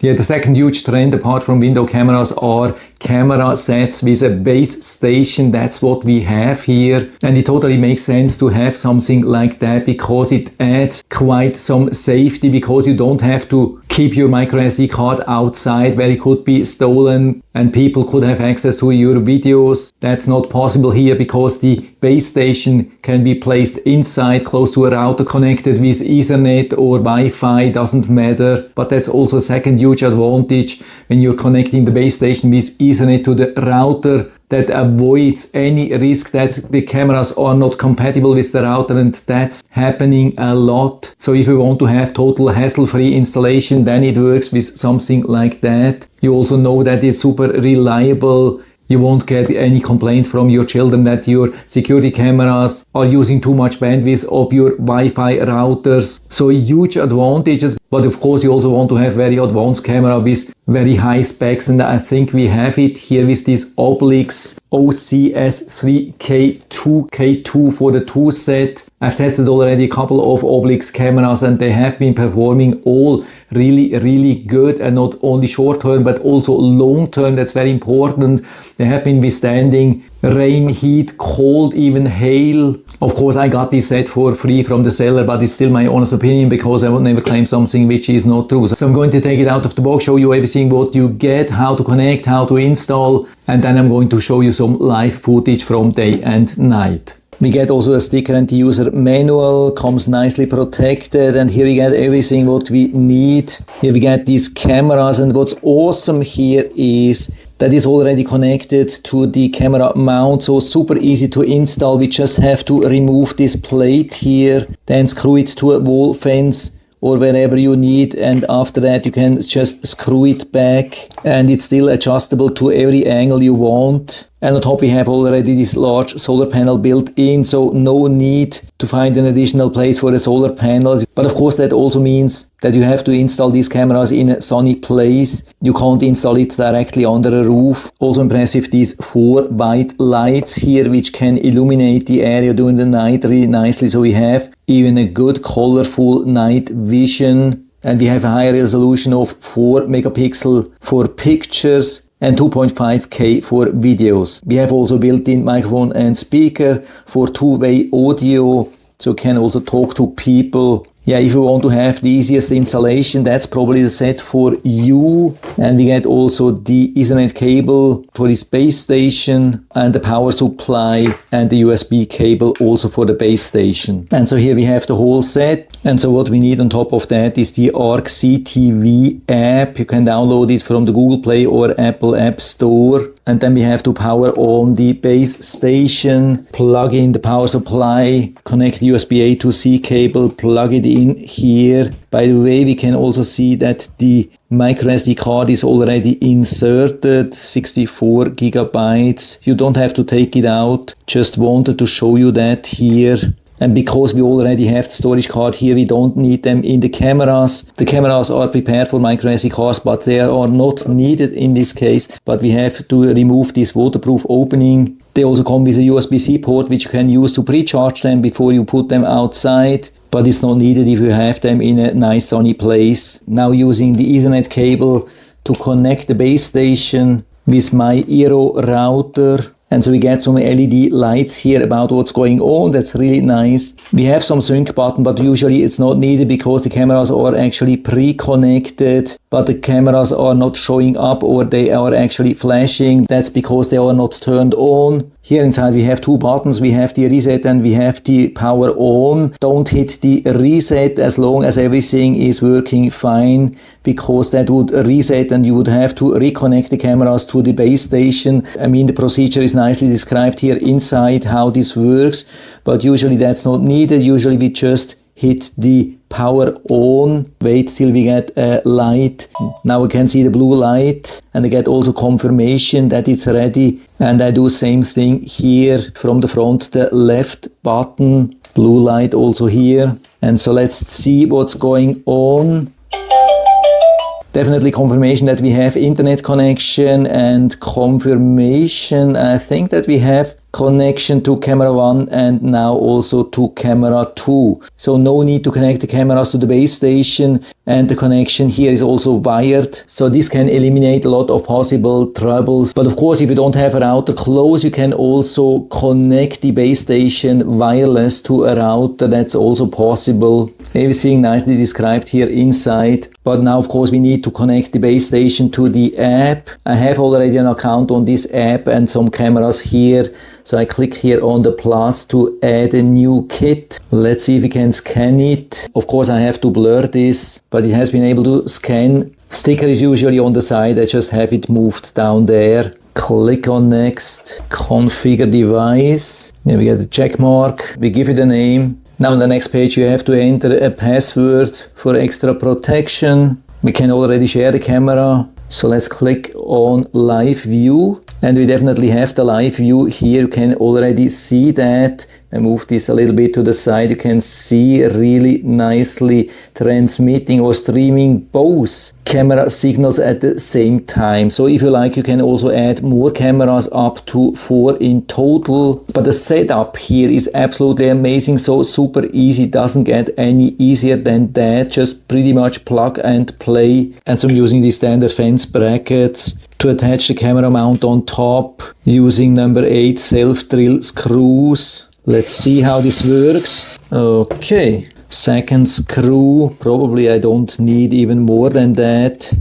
Yeah, the second huge trend apart from window cameras are camera sets with a base station. That's what we have here. And it totally makes sense to have something like that because it adds quite some safety, because you don't have to keep your microSD card outside where it could be stolen and people could have access to your videos. That's not possible here because the base station can be placed inside close to a router connected with Ethernet or Wi-Fi, doesn't matter. But that's also a second huge advantage when you're connecting the base station with Ethernet to the router. That avoids any risk that the cameras are not compatible with the router, and that's happening a lot. So if you want to have total hassle-free installation, then it works with something like that. You also know that it's super reliable. You won't get any complaints from your children that your security cameras are using too much bandwidth of your Wi-Fi routers. So huge advantages. But of course you also want to have very advanced camera with very high specs, and I think we have it here with this Obligz OZ-S3-K2 for the 2 set. I've tested already a couple of Obligz cameras and they have been performing all really good, and not only short term but also long term. That's very important. They have been withstanding rain, heat, cold, even hail. Of course I got this set for free from the seller, but it's still my honest opinion because I would never claim something which is not true. So I'm going to take it out of the box, show you everything what you get, how to connect, how to install, and then I'm going to show you some live footage from day and night. We get also a sticker and the user manual, comes nicely protected, and here we get everything what we need. Here we get these cameras, and what's awesome here is that is already connected to the camera mount, so super easy to install. We just have to remove this plate here, then screw it to a wall fence or wherever you need, and after that you can just screw it back, and it's still adjustable to every angle you want. And on top we have already this large solar panel built in, so no need to find an additional place for the solar panels. But of course that also means that you have to install these cameras in a sunny place. You can't install it directly under a roof. Also impressive, these 4 white lights here which can illuminate the area during the night really nicely. So we have even a good colorful night vision, and we have a high resolution of 4 megapixel for pictures and 2.5K for videos. We have also built-in microphone and speaker for 2-way audio, so can also talk to people. Yeah, if you want to have the easiest installation, that's probably the set for you. And we get also the Ethernet cable for this base station, and the power supply, and the USB cable also for the base station. And so here we have the whole set. And so what we need on top of that is the ArcCTV app. You can download it from the Google Play or Apple App Store. And then we have to power on the base station, plug in the power supply, connect the USB A to C cable, plug it in here. By the way, we can also see that the microSD card is already inserted, 64 gigabytes. You don't have to take it out, just wanted to show you that here. And because we already have the storage card here, we don't need them in the cameras. The cameras are prepared for microSD cards, but they are not needed in this case. But we have to remove this waterproof opening. They also come with a USB-C port, which you can use to pre-charge them before you put them outside. But it's not needed if you have them in a nice sunny place. Now using the Ethernet cable to connect the base station with my Eero router. And so we get some LED lights here about what's going on. That's really nice. We have some sync button, but usually it's not needed because the cameras are actually pre-connected, but the cameras are not showing up or they are actually flashing. That's because they are not turned on. Here inside we have 2 buttons. We have the reset and we have the power on. Don't hit the reset as long as everything is working fine, because that would reset and you would have to reconnect the cameras to the base station. I mean, the procedure is nicely described here inside how this works, but usually that's not needed. Usually we just hit the power on, wait till we get a light. Now we can see the blue light, and I get also confirmation that it's ready, and I do same thing here from the front, the left button, blue light also here. And so let's see what's going on. Definitely confirmation that we have internet connection, and confirmation I think that we have connection to camera 1 and now also to camera 2. So no need to connect the cameras to the base station, and the connection here is also wired, so this can eliminate a lot of possible troubles. But of course, if you don't have a router close, you can also connect the base station wireless to a router. That's also possible. Everything nicely described here inside. But now of course we need to connect the base station to the app. I have already an account on this app and some cameras here, so I click here on the plus to add a new kit. Let's see if we can scan it. Of course I have to blur this, but it has been able to scan. Sticker is usually on the side. I just have it moved down there. Click on next, configure device. Here we get the check mark. We give it a name. Now on the next page you have to enter a password for extra protection. We can already share the camera. So let's click on live view, and we definitely have the live view here. You can already see that. I move this a little bit to the side. You can see really nicely transmitting or streaming both camera signals at the same time. So if you like, you can also add more cameras, up to 4 in total. But the setup here is absolutely amazing. So super easy, doesn't get any easier than that. Just pretty much plug and play. And so I'm using these standard fence brackets to attach the camera mount on top using number 8 self-drill screws. Let's see how this works. Okay, second screw. Probably I don't need even more than that.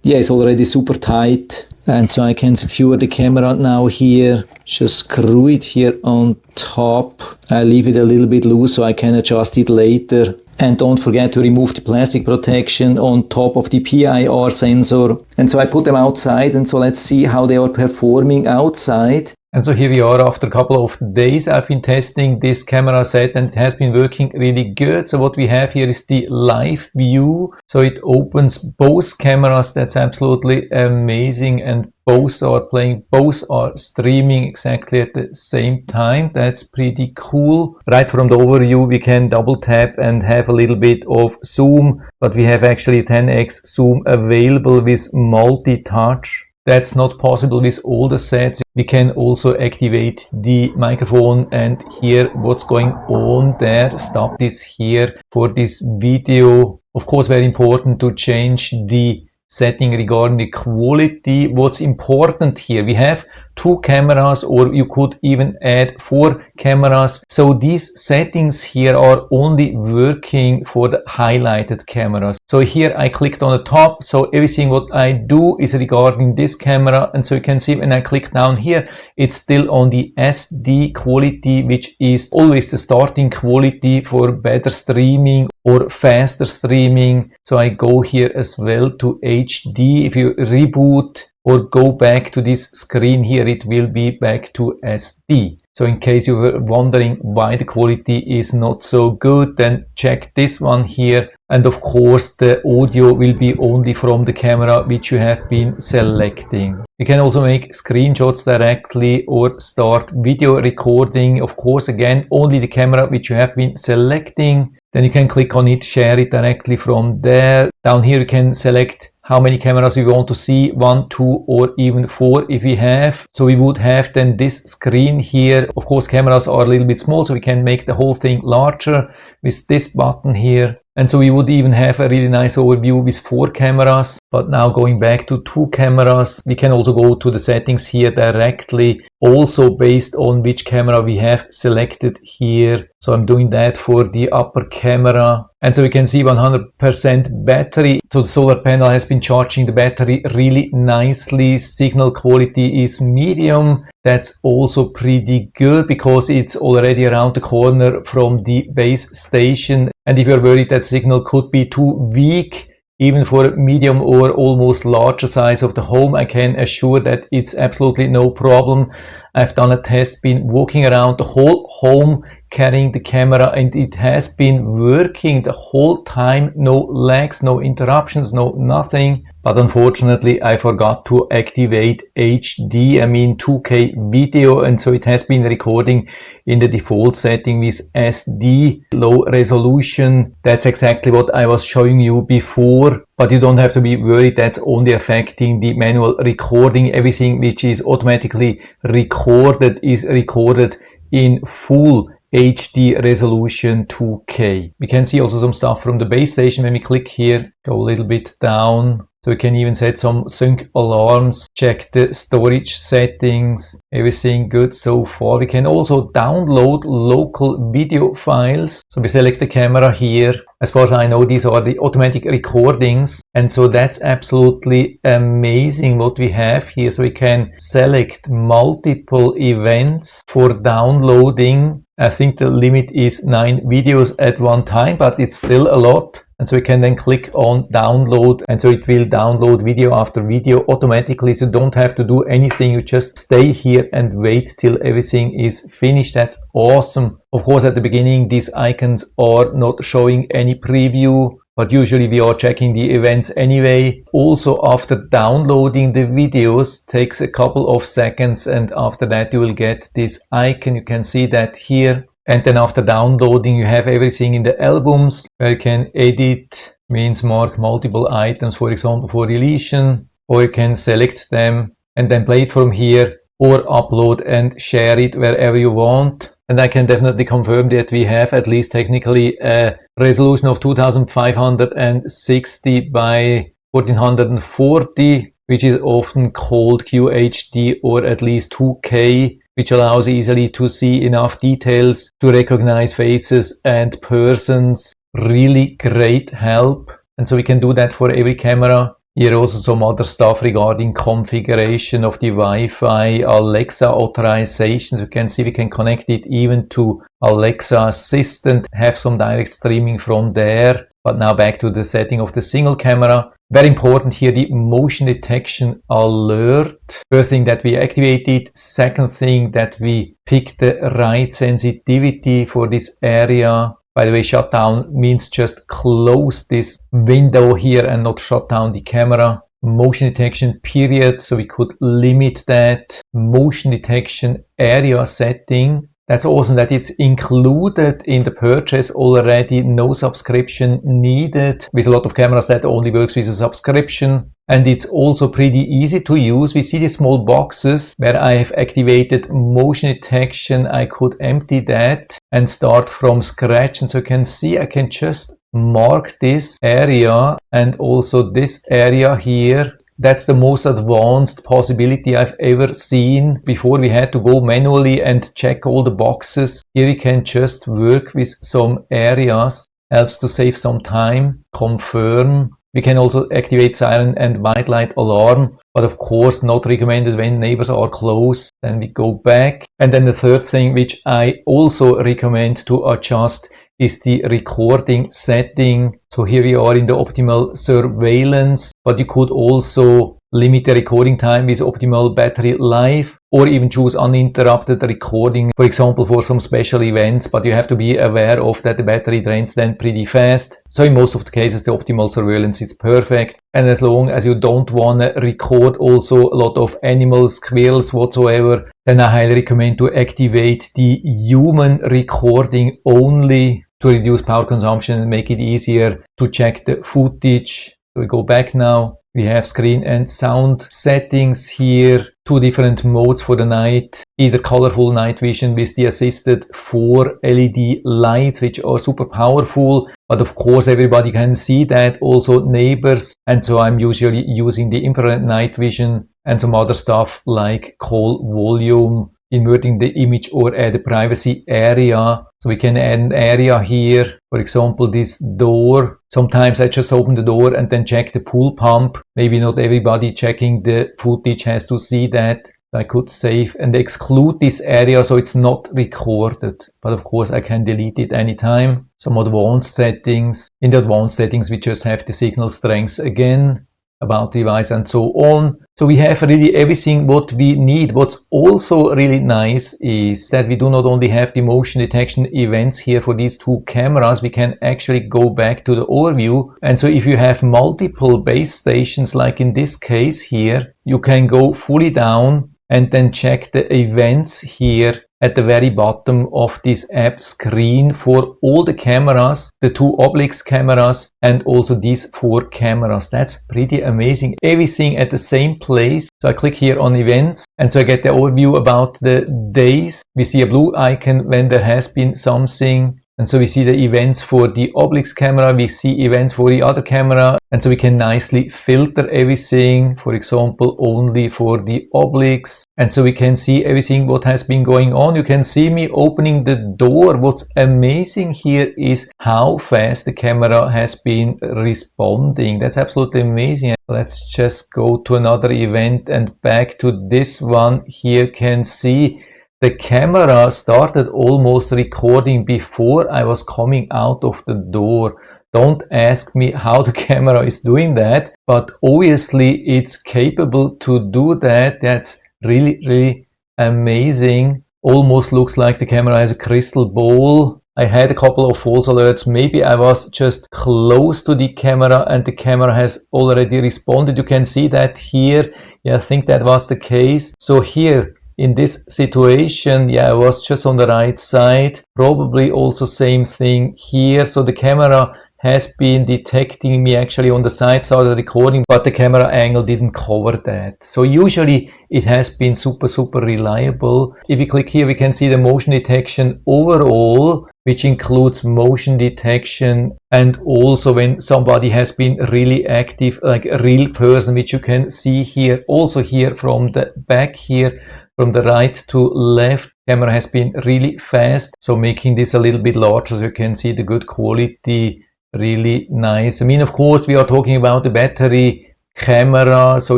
Yeah, it's already super tight. And so I can secure the camera now here. Just screw it here on top. I leave it a little bit loose so I can adjust it later. And don't forget to remove the plastic protection on top of the PIR sensor. And so I put them outside, and so let's see how they are performing outside. And so here we are after a couple of days. I've been testing this camera set and it has been working really good. So what we have here is the live view. So it opens both cameras. That's absolutely amazing. And both are playing, both are streaming exactly at the same time. That's pretty cool. Right from the overview, we can double tap and have a little bit of zoom, but we have actually 10x zoom available with multi-touch. That's not possible with all the sets. We can also activate the microphone and hear what's going on there. Stop this here for this video. Of course, very important to change the setting regarding the quality. What's important here, we have 2 cameras, or you could even add 4 cameras. So these settings here are only working for the highlighted cameras. So here I clicked on the top, so everything what I do is regarding this camera, and so you can see when I click down here, it's still on the SD quality, which is always the starting quality for better streaming or faster streaming. So I go here as well to HD. If you reboot or go back to this screen here, it will be back to SD. So in case you were wondering why the quality is not so good, then check this one here. And of course, the audio will be only from the camera which you have been selecting. You can also make screenshots directly or start video recording. Of course, again, only the camera which you have been selecting. Then you can click on it, share it directly from there. Down here you can select how many cameras we want to see, 1, 2, or even 4 if we have. So we would have then this screen here. Of course, cameras are a little bit small, so we can make the whole thing larger with this button here. And so we would even have a really nice overview with 4 cameras. But now going back to 2 cameras, we can also go to the settings here directly, also based on which camera we have selected here. So I'm doing that for the upper camera. And so we can see 100% battery. So the solar panel has been charging the battery really nicely. Signal quality is medium. That's also pretty good because it's already around the corner from the base station. And if you're worried that signal could be too weak, even for medium or almost larger size of the home, I can assure that it's absolutely no problem. I've done a test, been walking around the whole home carrying the camera, and it has been working the whole time. No lags, no interruptions, no nothing. But unfortunately, I forgot to activate HD, 2K video, and so it has been recording in the default setting with SD, low resolution. That's exactly what I was showing you before. But you don't have to be worried, that's only affecting the manual recording. Everything which is automatically recorded is recorded in full HD resolution 2K. We can see also some stuff from the base station when we click here, go a little bit down. So we can even set some sync alarms, check the storage settings, everything good so far. We can also download local video files. So we select the camera here. As far as I know, these are the automatic recordings. And so that's absolutely amazing what we have here. So we can select multiple events for downloading. I think the limit is 9 videos at one time, but it's still a lot. And so we can then click on download, and so it will download video after video automatically. So you don't have to do anything. You just stay here and wait till everything is finished. That's awesome. Of course, at the beginning, these icons are not showing any preview, but usually we are checking the events anyway. Also, after downloading the videos, takes a couple of seconds, and after that you will get this icon. You can see that here. And then after downloading, you have everything in the albums where you can edit, means mark multiple items, for example, for deletion, or you can select them and then play it from here, or upload and share it wherever you want. And I can definitely confirm that we have at least technically a resolution of 2560 by 1440, which is often called QHD or at least 2K, which allows easily to see enough details to recognize faces and persons. Really great help. And so we can do that for every camera. Here also some other stuff regarding configuration of the Wi-Fi, Alexa authorizations. You can see we can connect it even to Alexa Assistant, have some direct streaming from there. But now back to the setting of the single camera. Very important here, the motion detection alert. First thing that we activated. Second thing that we pick the right sensitivity for this area. By the way, shutdown means just close this window here and not shut down the camera. Motion detection period, so we could limit that. Motion detection area setting. That's awesome that it's included in the purchase already. No subscription needed. With a lot of cameras that only works with a subscription. And it's also pretty easy to use. We see these small boxes where I have activated motion detection. I could empty that and start from scratch. And so you can see I can just mark this area and also this area here. That's the most advanced possibility I've ever seen. Before we had to go manually and check all the boxes. Here we can just work with some areas. Helps to save some time. Confirm. We can also activate siren and white light alarm, but of course not recommended when neighbors are close. Then we go back. And then the third thing which I also recommend to adjust is the recording setting. So here we are in the optimal surveillance, but you could also limit the recording time with optimal battery life, or even choose uninterrupted recording, for example, for some special events, but you have to be aware of that the battery drains then pretty fast. So in most of the cases, the optimal surveillance is perfect. And as long as you don't want to record also a lot of animals, squirrels whatsoever, then I highly recommend to activate the human recording only to reduce power consumption and make it easier to check the footage. So we go back now. We have screen and sound settings here, 2 different modes for the night, either colorful night vision with the assisted 4 LED lights, which are super powerful, but of course everybody can see that, also neighbors, and so I'm usually using the infrared night vision and some other stuff like call volume, inverting the image, or add a privacy area. So we can add an area here, for example this door. Sometimes I just open the door and then check the pool pump. Maybe not everybody checking the footage has to see that. I could save and exclude this area so it's not recorded. But of course I can delete it anytime. Some advanced settings. In the advanced settings we just have the signal strength again, about device and so on. So we have really everything what we need. What's also really nice is that we do not only have the motion detection events here for these 2 cameras, we can actually go back to the overview. And so if you have multiple base stations, like in this case here, you can go fully down and then check the events here at the very bottom of this app screen for all the cameras, the 2 Obligz cameras and also these 4 cameras. That's pretty amazing. Everything at the same place. So I click here on events and so I get the overview about the days. We see a blue icon when there has been something. And so we see the events for the Obligz camera, we see events for the other camera, and so we can nicely filter everything, for example, only for the Obligz. And so we can see everything what has been going on. You can see me opening the door. What's amazing here is how fast the camera has been responding. That's absolutely amazing. Let's just go to another event and back to this one. Here you can see the camera started almost recording before I was coming out of the door. Don't ask me how the camera is doing that, but obviously it's capable to do that. That's really amazing. Almost looks like the camera has a crystal ball. I had a couple of false alerts. Maybe I was just close to the camera and the camera has already responded. You can see that here. Yeah, I think that was the case. So here, in this situation, yeah, I was just on the right side. Probably also same thing here. So the camera has been detecting me actually on the side, started recording, but the camera angle didn't cover that. So usually it has been super reliable. If we click here, we can see the motion detection overall, which includes motion detection and also when somebody has been really active, like a real person, which you can see here, also here from the back here, from the right to left. Camera has been really fast, so making this a little bit larger so you can see the good quality. Really nice. I mean, of course, we are talking about the battery camera, so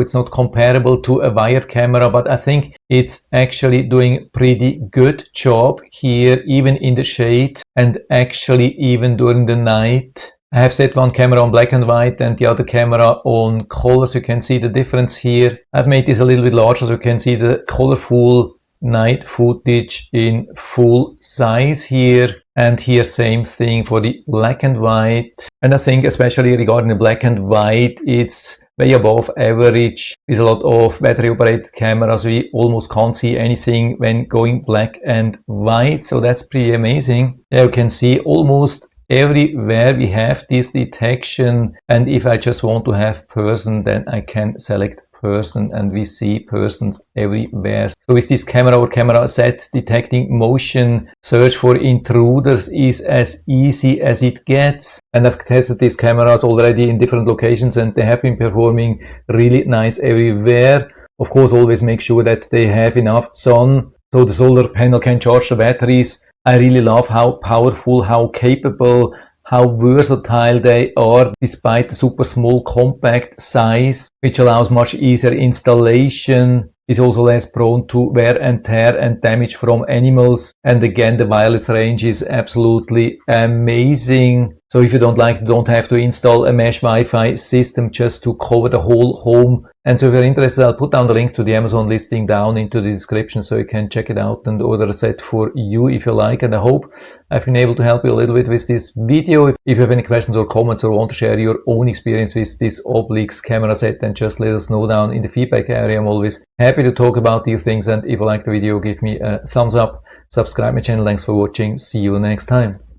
it's not comparable to a wired camera, but I think it's actually doing pretty good job here, even in the shade and actually even during the night. I have set one camera on black and white and the other camera on color, so you can see the difference here. I've made this a little bit larger so you can see the colorful night footage in full size here. And here same thing for the black and white. And I think especially regarding the black and white, it's way above average. With a lot of battery operated cameras, we almost can't see anything when going black and white. So that's pretty amazing. There you can see almost everywhere we have this detection, and if I just want to have person, then I can select person and we see persons everywhere. So with this camera or camera set, detecting motion, search for intruders is as easy as it gets. And I've tested these cameras already in different locations and they have been performing really nice everywhere. Of course, always make sure that they have enough sun so the solar panel can charge the batteries. I really love how powerful, how capable, how versatile they are despite the super small compact size, which allows much easier installation, is also less prone to wear and tear and damage from animals. And again, the wireless range is absolutely amazing. So if you don't have to install a mesh Wi-Fi system just to cover the whole home. And so if you're interested, I'll put down the link to the Amazon listing down into the description so you can check it out and order a set for you if you like. And I hope I've been able to help you a little bit with this video. If you have any questions or comments or want to share your own experience with this Obligz camera set, then just let us know down in the feedback area. I'm always happy to talk about these things. And if you like the video, give me a thumbs up, subscribe my channel. Thanks for watching. See you next time.